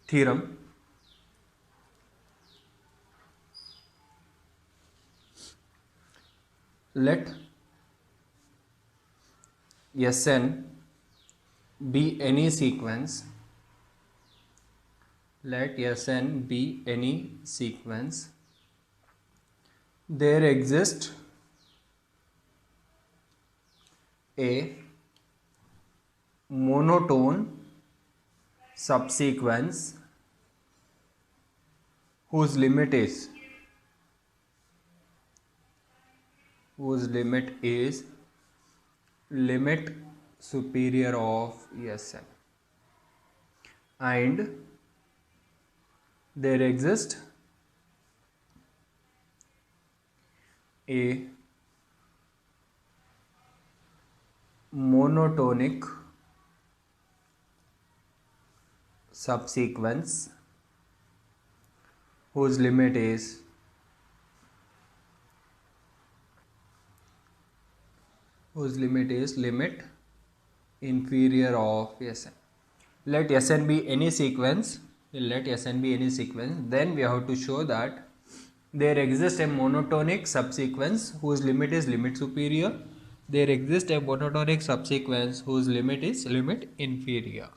theorem. Let Sn be any sequence. Let Sn be any sequence. There exists a monotone subsequence whose limit is limit superior of Sn, and there exists a monotonic subsequence whose limit is limit inferior of Sn. Let Sn be any sequence. Then we have to show that there exists a monotonic subsequence whose limit is limit superior. There exists a monotonic subsequence whose limit is limit inferior.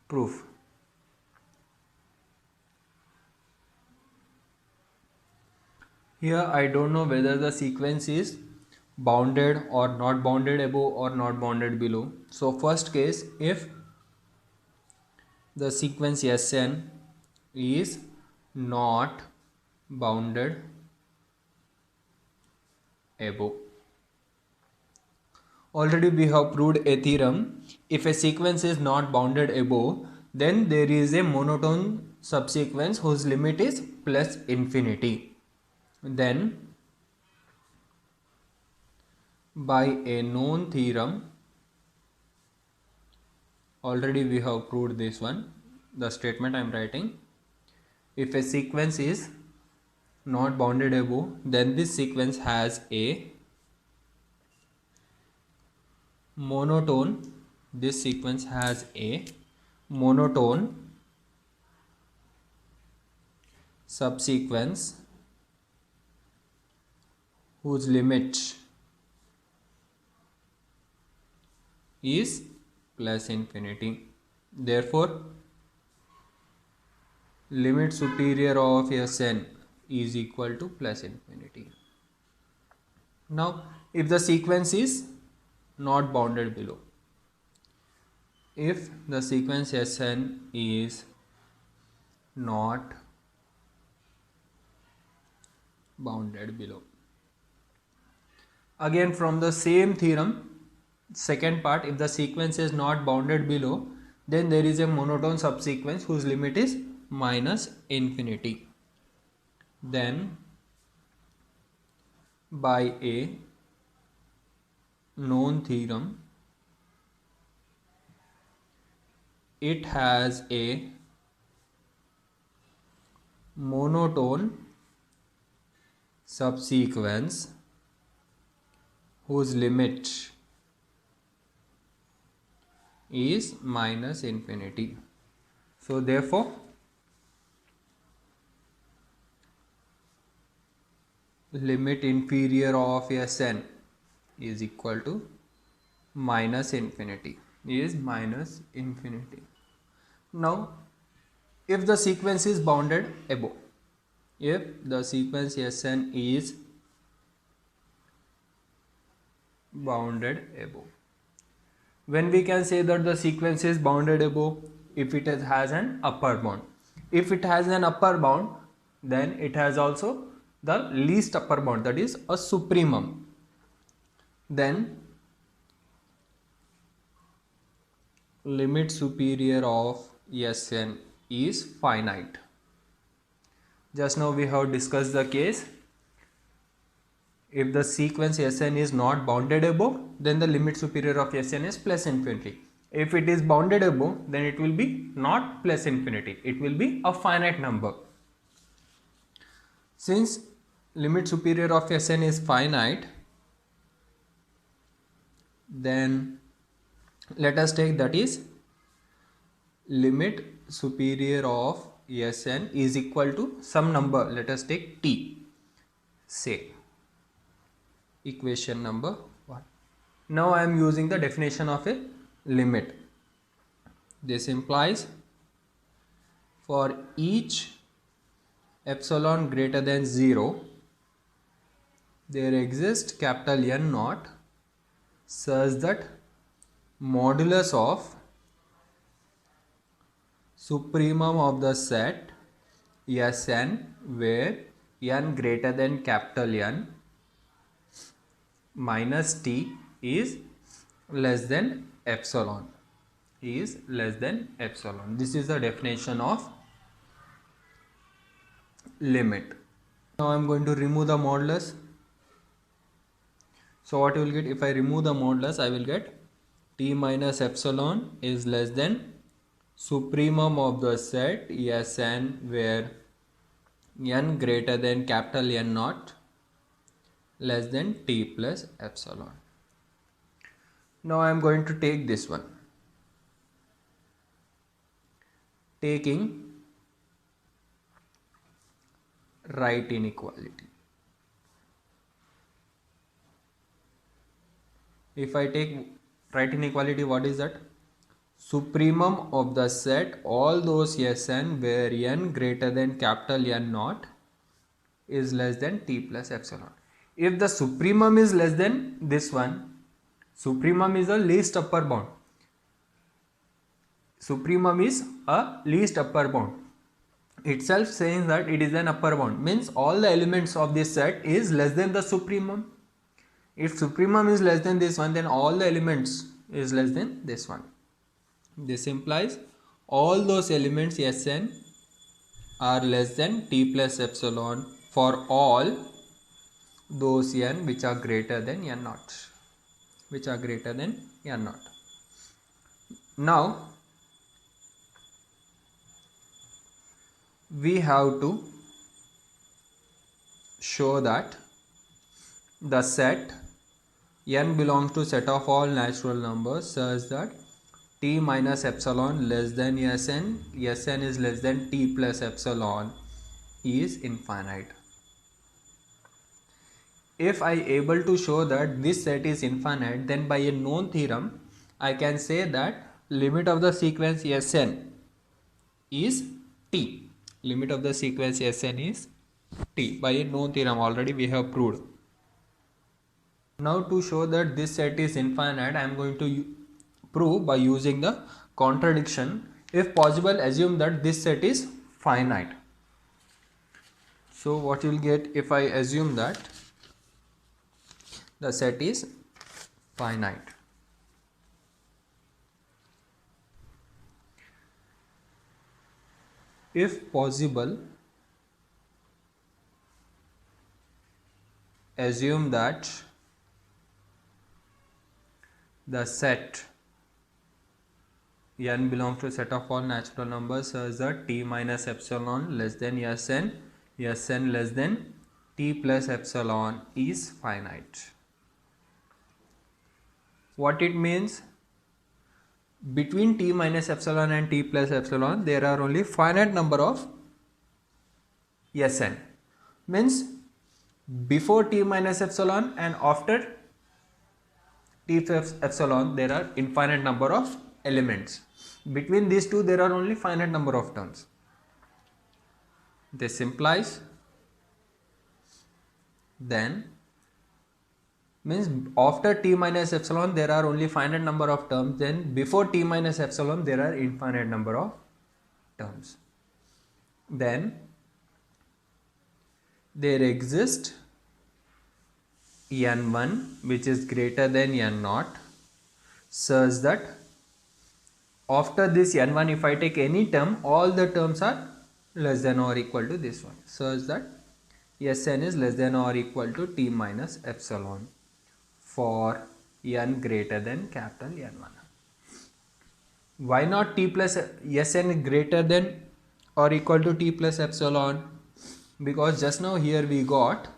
Proof. Here I don't know whether the sequence is bounded or not bounded above or not bounded below. So first case, if the sequence Sn is not bounded above. Already we have proved a theorem. If a sequence is not bounded above, then there is a monotone subsequence whose limit is plus infinity. Then by a known theorem, already we have proved this one, the statement I am writing. If a sequence is not bounded above, then this sequence has a monotone. This sequence has a monotone subsequence whose limit is plus infinity. Therefore, limit superior of Sn is equal to plus infinity. Now, if the sequence is not bounded below, if the sequence Sn is not bounded below, again from the same theorem, second part, if the sequence is not bounded below, then there is a monotone subsequence whose limit is minus infinity. Then by a known theorem, it has a monotone subsequence whose limit is minus infinity. So therefore, limit inferior of Sn is equal to minus infinity, Now, if the sequence is bounded above, if the sequence Sn is bounded above, when we can say that the sequence is bounded above? If it has an upper bound. If it has an upper bound, then it has also the least upper bound, that is a supremum. Then limit superior of Sn is finite. Just now we have discussed the case. If the sequence Sn is not bounded above, then the limit superior of Sn is plus infinity. If it is bounded above, then it will be not plus infinity, it will be a finite number. Since limit superior of Sn is finite, then let us take that is limit superior of Sn is equal to some number, let us take t, say equation number 1. Now I am using the definition of a limit. This implies for each epsilon greater than 0 there exists capital N naught such that modulus of supremum of the set Sn where n greater than capital N minus t is less than epsilon, is less than epsilon. This is the definition of limit. Now I am going to remove the modulus. So what you will get, if I remove the modulus, I will get t minus epsilon is less than supremum of the set Sn where n greater than capital N naught less than t plus epsilon. Now I am going to take this one. Taking right inequality. If I take right inequality, what is that? Supremum of the set all those Sn where n greater than capital N naught is less than t plus epsilon. If the supremum is less than this one, supremum is a least upper bound. Supremum is a least upper bound. Itself saying that it is an upper bound means all the elements of this set is less than the supremum. If supremum is less than this one, then all the elements is less than this one. This implies all those elements Sn are less than t plus epsilon for all those n which are greater than n naught, which are greater than n naught. Now we have to show that the set n belongs to set of all natural numbers such that t minus epsilon less than Sn, Sn is less than t plus epsilon is infinite. If I able to show that this set is infinite, then by a known theorem I can say that limit of the sequence Sn is t. Limit of the sequence Sn is t. By a known theorem already we have proved. Now to show that this set is infinite, I am going to prove by using the contradiction. If possible, assume that this set is finite. So what you will get if I assume that the set is finite. If possible, assume that the set n belongs to a set of all natural numbers such that t minus epsilon less than Sn, Sn less than t plus epsilon is finite. What it means? Between t minus epsilon and t plus epsilon there are only finite number of Sn. Means before t minus epsilon and after t plus epsilon there are infinite number of elements. Between these two there are only finite number of terms. This implies then means after t minus epsilon there are only finite number of terms, then before t minus epsilon there are infinite number of terms. Then there exists n1 which is greater than n0 such that after this n1 if I take any term, all the terms are less than or equal to this one, such that Sn is less than or equal to t minus epsilon for n greater than capital N1. Why not t plus Sn greater than or equal to t plus epsilon? Because just now here we got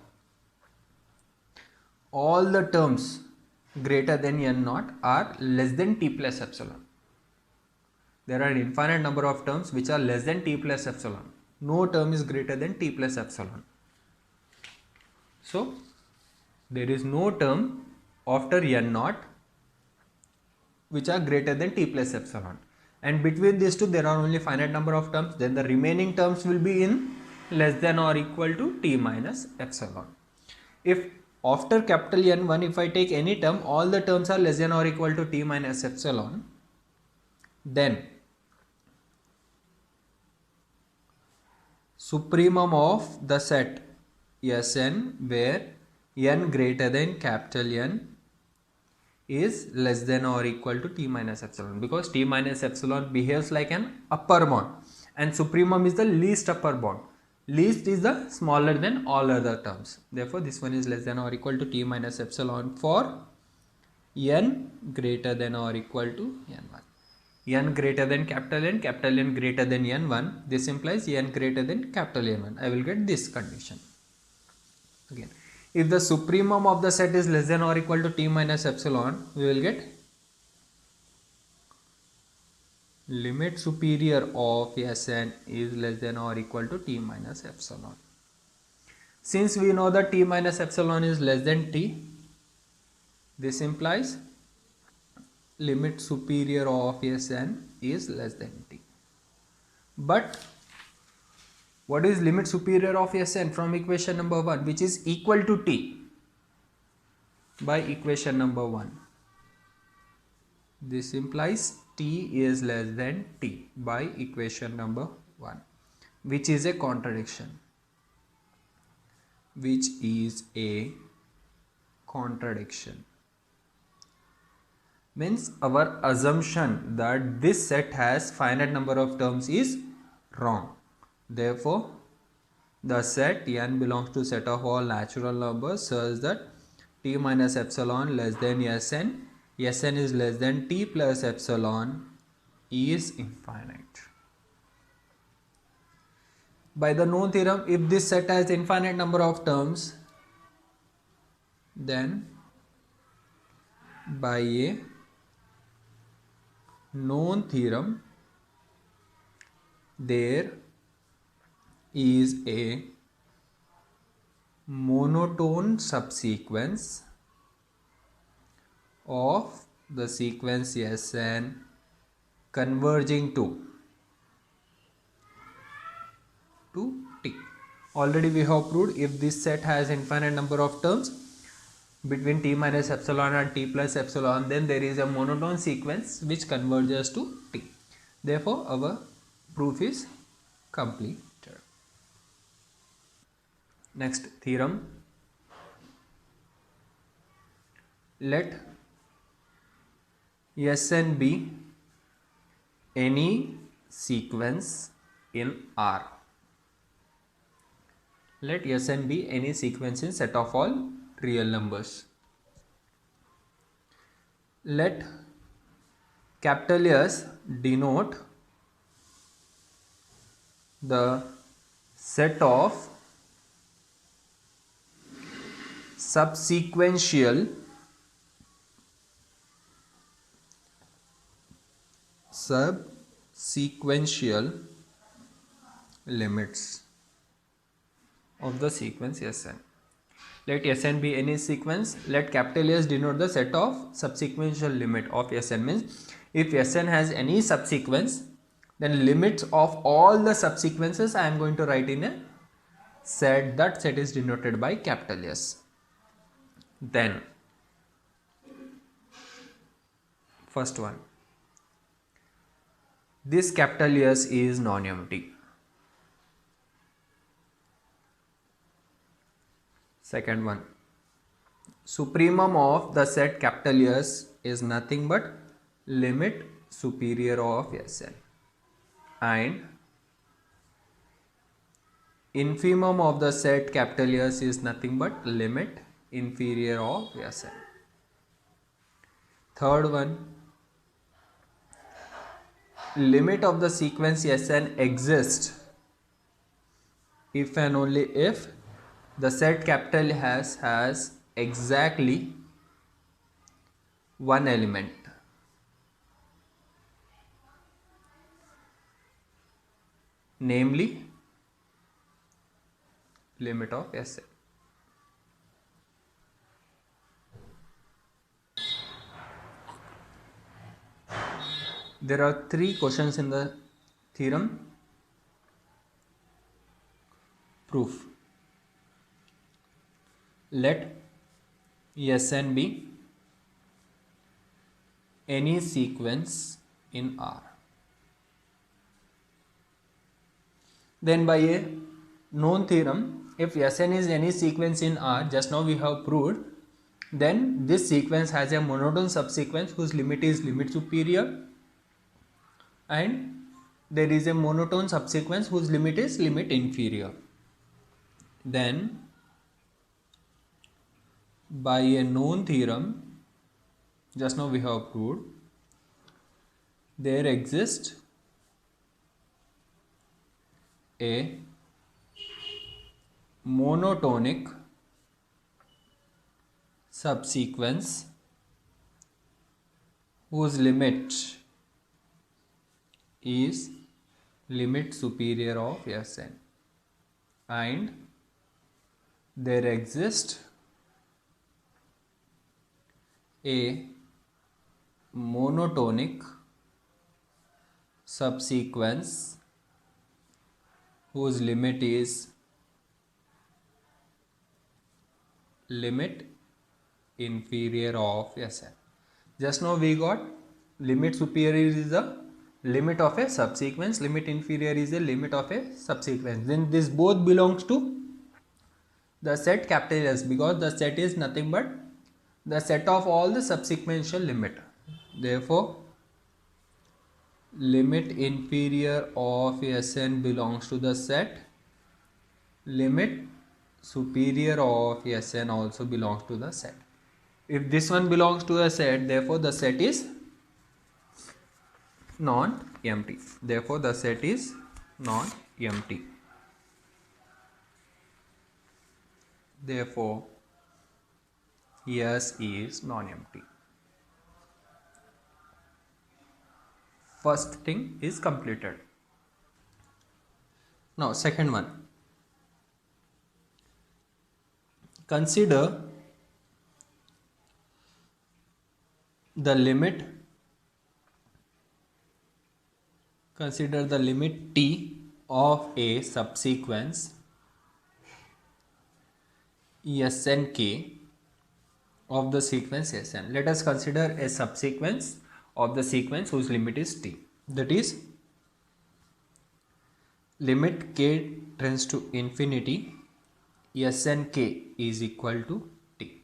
all the terms greater than n0 are less than t plus epsilon. there are an infinite number of terms which are less than t plus epsilon. No term is greater than t plus epsilon. So there is no term after n naught which are greater than t plus epsilon, and between these two there are only finite number of terms. Then the remaining terms will be in less than or equal to t minus epsilon. If after capital N1, if I take any term, all the terms are less than or equal to t minus epsilon, then supremum of the set Sn where n greater than capital N is less than or equal to t minus epsilon, because t minus epsilon behaves like an upper bound and supremum is the least upper bound. Least is the smaller than all other terms. Therefore, this one is less than or equal to t minus epsilon for n greater than or equal to n1. N greater than capital N greater than n1. This implies n greater than capital N1. I will get this condition. Again, if the supremum of the set is less than or equal to t minus epsilon, we will get limit superior of Sn is less than or equal to t minus epsilon. Since we know that t minus epsilon is less than t, this implies limit superior of Sn is less than t. But what is limit superior of Sn from equation number 1, which is equal to t by equation number 1? This implies t is less than t by equation number 1, which is a contradiction. Which is a contradiction. Means our assumption that this set has finite number of terms is wrong. Therefore, the set n belongs to set of all natural numbers such that t minus epsilon less than Sn, Sn is less than t plus epsilon is infinite. By the known theorem, if this set has infinite number of terms, then by a known theorem there is a monotone subsequence of the sequence Sn converging to t. Already we have proved if this set has infinite number of terms between t minus epsilon and t plus epsilon, then there is a monotone sequence which converges to t. Therefore, our proof is completed. Next theorem. Let Sn be any sequence in R. Let Sn be any sequence in set of all real numbers. Let capital S denote the set of subsequential limits of the sequence Sn. Let Sn be any sequence. Let capital S denote the set of subsequential limit of Sn. Means if Sn has any subsequence, then limits of all the subsequences I am going to write in a set. That set is denoted by capital S. Then first one, this capital S is non-empty. Second one, supremum of the set capital S is nothing but limit superior of Sn, and infimum of the set capital S is nothing but limit inferior of Sn. Third one, limit of the sequence Sn exists if and only if the set capital has exactly one element. namely limit of Sn. There are 3 questions in the theorem. Proof. Let Sn be any sequence in R. Then by a known theorem, if Sn is any sequence in R, just now we have proved, then this sequence has a monotone subsequence whose limit is limit superior, and there is a monotone subsequence whose limit is limit inferior. Then by a known theorem, just now we have proved, there exists a monotonic subsequence whose limit is limit superior of Sn, and there exists a monotonic subsequence whose limit is limit inferior of Sn. Just now we got limit superior is the limit of a subsequence, limit inferior is the limit of a subsequence. Then this both belongs to the set capital S, because the set is nothing but the set of all the subsequential limit. Therefore, limit inferior of Sn belongs to the set, limit superior of Sn also belongs to the set. If this one belongs to a set, therefore the set is non-empty. Therefore the set is non-empty. Therefore S is non-empty. First thing is completed. Now second one. Consider the limit t of a subsequence Snk of the sequence Sn. Let us consider a subsequence of the sequence whose limit is t. That is, limit k tends to infinity, Snk is equal to t.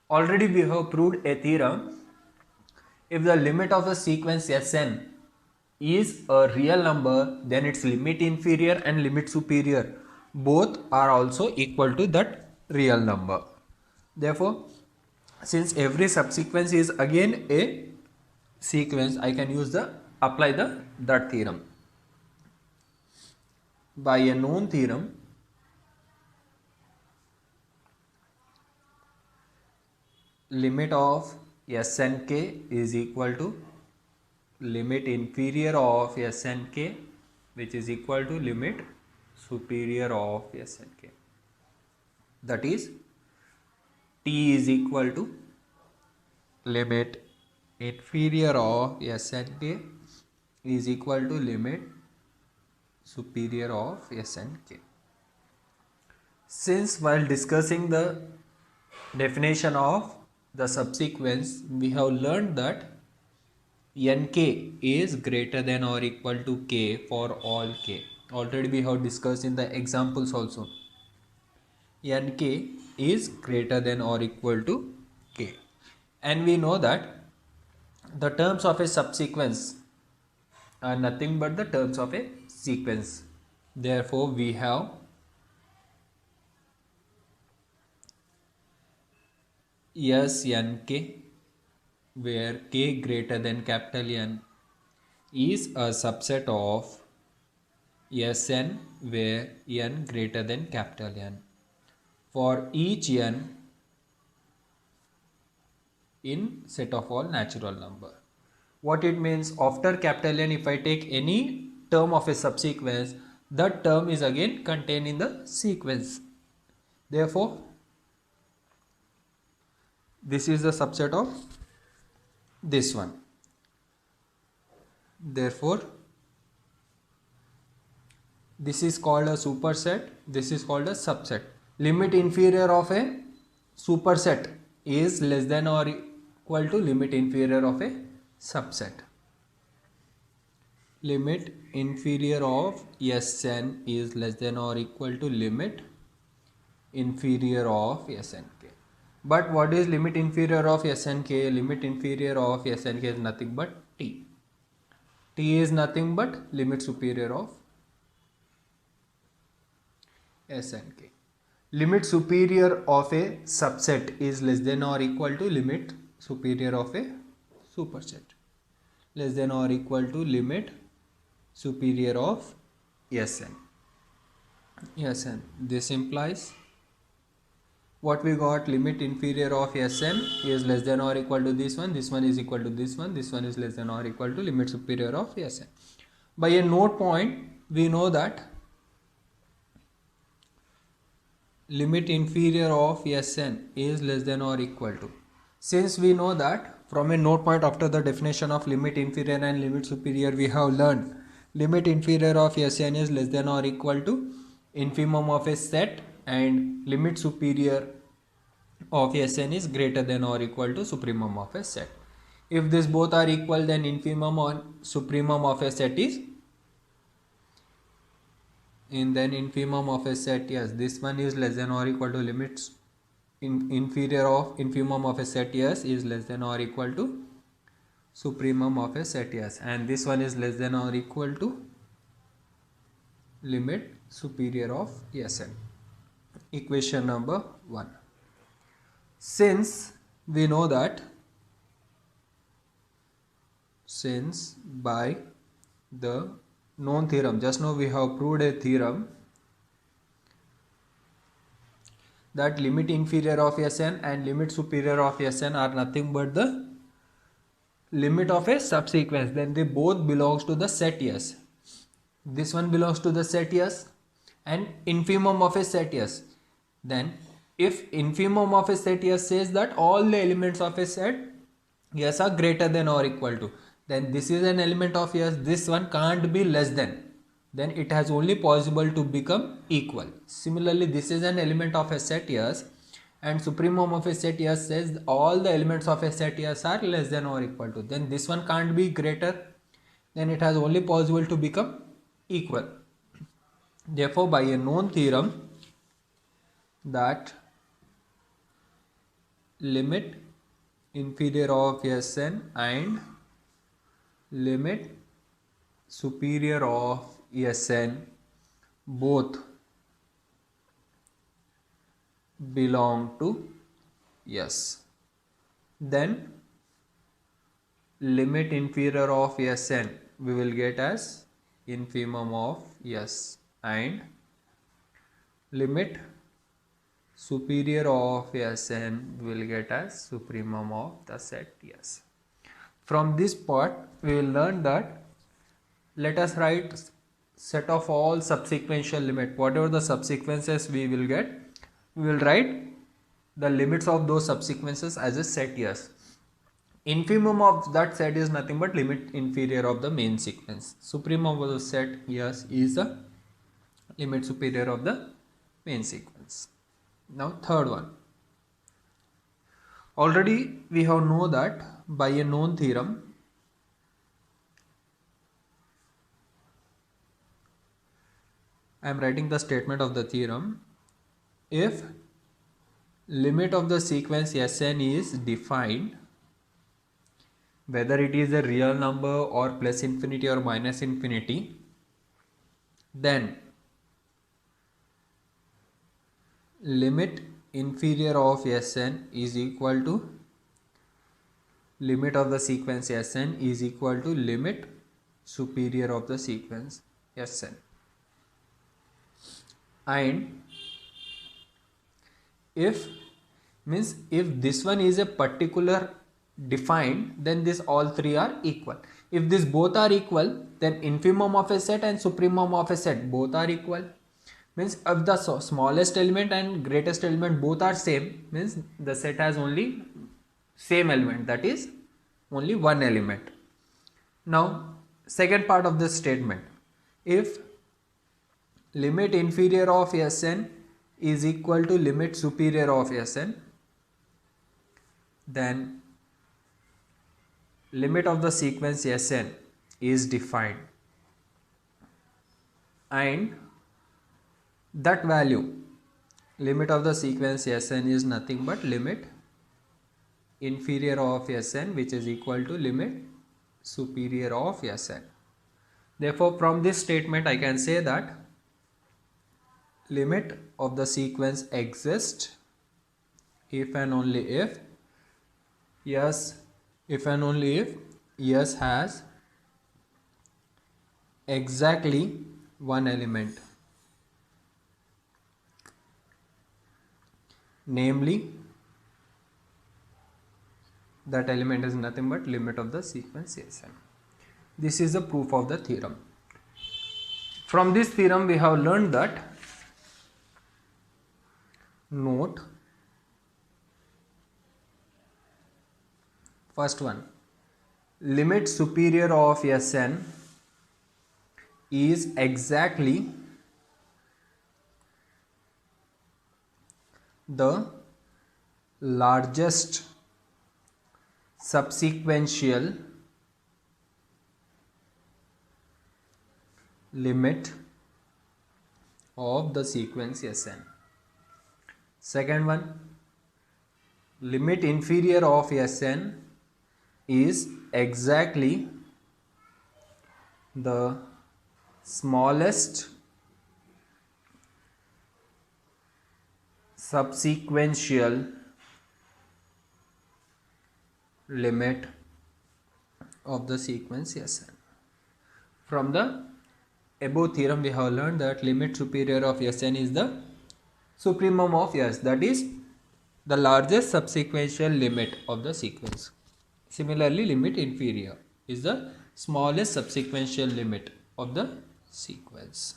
Already we have proved a theorem. If the limit of a sequence Sn is a real number, then its limit inferior and limit superior both are also equal to that real number. Therefore, since every subsequence is again a sequence, I can apply that theorem. By a known theorem, limit of Snk is equal to limit inferior of Snk, which is equal to limit superior of Snk. That is, t is equal to limit inferior of Snk is equal to limit superior of Snk. Since while discussing the definition of the subsequence, we have learned that Nk is greater than or equal to k for all k. Already we have discussed in the examples also. Nk is greater than or equal to k. And we know that the terms of a subsequence are nothing but the terms of a sequence. Therefore, we have Snk, where k greater than capital N is a subset of Sn, where n greater than capital N, for each n in set of all natural number. What it means, after capital N, if I take any term of a subsequence, that term is again contained in the sequence. Therefore, this is the subset of this one. Therefore, this is called a superset, this is called a subset. Limit inferior of a superset is less than or equal to limit inferior of a subset. Limit inferior of Sn is less than or equal to limit inferior of Snk. But what is limit inferior of Snk? Limit inferior of Snk is nothing but T. T is nothing but limit superior of Snk. Limit superior of a subset is less than or equal to limit superior of a superset. Less than or equal to limit superior of Sn. Sn. This implies what we got, limit inferior of Sn is less than or equal to this one is equal to this one is less than or equal to limit superior of Sn. By a node point, we know that limit inferior of Sn is less than or equal to. Since we know that from a node point after the definition of limit inferior and limit superior, we have learned limit inferior of Sn is less than or equal to infimum of a set, and limit superior of Sn is greater than or equal to supremum of a set. If these both are equal, then infimum or supremum of a set is, and then infimum of a set, yes, this one is less than or equal to limits inferior of infimum of a set, yes, is less than or equal to supremum of a set, yes, and this one is less than or equal to limit superior of Sn. Equation number 1. Since we know that, since by the known theorem, just now we have proved a theorem that limit inferior of Sn and limit superior of Sn are nothing but the limit of a subsequence, then they both belongs to the set S. This one belongs to the set S and infimum of a set S. Then if infimum of a set S says that all the elements of a set S are greater than or equal to, then this is an element of S, this one can't be less than, then it has only possible to become equal. Similarly, this is an element of a set S and supremum of a set S says all the elements of a set S are less than or equal to, then this one can't be greater, then it has only possible to become equal. Therefore, by a known theorem that limit inferior of Sn and limit superior of Sn both belong to S, then limit inferior of Sn we will get as infimum of S and limit superior of Sn we will get as supremum of the set S. From this part we will learn that let us write set of all subsequential limit, whatever the subsequences we will get, we will write the limits of those subsequences as a set S. Infimum of that set is nothing but limit inferior of the main sequence. Supremum of the set S is the limit superior of the main sequence. Now third one. Already we have known that by a known theorem I am writing the statement of the theorem. If limit of the sequence Sn is defined, whether it is a real number or plus infinity or minus infinity, then limit inferior of Sn is equal to limit of the sequence Sn is equal to limit superior of the sequence Sn. And if this one is a particular defined, then this all three are equal. If these both are equal, then infimum of a set and supremum of a set both are equal. Means if the smallest element and greatest element both are same, means the set has only same element, that is only one element. Now second part of this statement, if limit inferior of Sn is equal to limit superior of Sn, then limit of the sequence Sn is defined, and that value, limit of the sequence Sn, is nothing but limit inferior of Sn, which is equal to limit superior of Sn. Therefore from this statement I can say that limit of the sequence exists if and only if S has exactly one element, namely that element is nothing but limit of the sequence Sn. This is the proof of the theorem. From this theorem we have learned that, note, first one, limit superior of Sn is exactly the largest subsequential limit of the sequence Sn. Second one, limit inferior of Sn is exactly the smallest subsequential limit of the sequence Sn. From the above theorem we have learned that limit superior of Sn is the supremum of S, that is the largest subsequential limit of the sequence. Similarly, limit inferior is the smallest subsequential limit of the sequence.